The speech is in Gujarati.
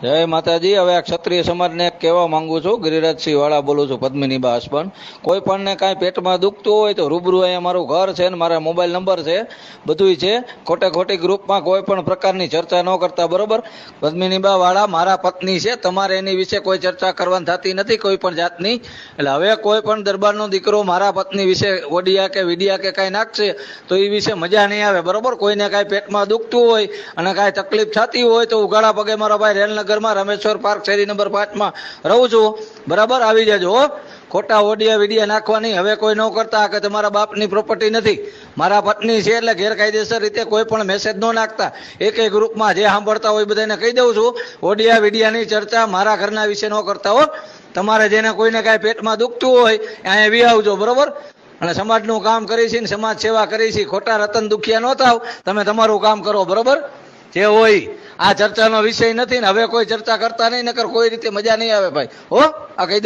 જય માતાજી। હવે આ ક્ષત્રિય સમાજને કહેવા માંગુ છું, ગિરિરાજસિંહ વાળા બોલું છું, પદ્મિનીબા હસબન્ડ। કોઈ પણને કાંઈ પેટમાં દુખતું હોય તો રૂબરૂ અહીંયા મારું ઘર છે ને મારા મોબાઈલ નંબર છે, બધુંય છે। ખોટે ખોટી ગ્રુપમાં કોઈ પણ પ્રકારની ચર્ચા ન કરતા, બરોબર? પદ્મિનીબા વાળા મારા પત્ની છે, તમારે એની વિશે કોઈ ચર્ચા કરવાની થતી નથી કોઈ પણ જાતની। એટલે હવે કોઈ પણ દરબારનો દીકરો મારા પત્ની વિશે ઓડિયા કે વિડિયા કે કાંઈ નાખશે તો એ વિશે મજા નહીં આવે, બરોબર? કોઈને કાંઈ પેટમાં દુખતું હોય અને કાંઈ તકલીફ થતી હોય તો ઉઘાડા પગે મારા ભાઈ રેલનગરમાં રામેશ્વર પાર્ક શેરી નંબર 5 માં રહું છું, બરાબર? આવી જાજો હો। ખોટા ઓડિયા વિડિયા નાખવાની હવે કોઈ ન કરતા કે તમારા બાપની પ્રોપર્ટી નથી, મારા પત્ની છે એટલે ગેરકાયદેસર રીતે કોઈ પણ મેસેજ ન નાખતા। એક ગ્રુપમાં જે સાંભળતા હોય બધાને કહી દઉં છું, ઓડિયા વિડિયાની ચર્ચા મારા ઘરના વિશે ન કરતા હો। તમારે જેને કોઈને કાંઈ પેટમાં દુખતું હોય અહીંયા વી આવજો, બરોબર? અને સમાજનું કામ કરી છે ને સમાજ સેવા કરી છે, ખોટા રતન દુખિયા ન થાવ, તમે તમારું કામ કરો, બરોબર? જે હોય આ ચર્ચાનો વિષય નથી ને હવે કોઈ ચર્ચા કરતા નહીં, નકર કોઈ રીતે મજા નહીં આવે ભાઈ, હો? આ કહી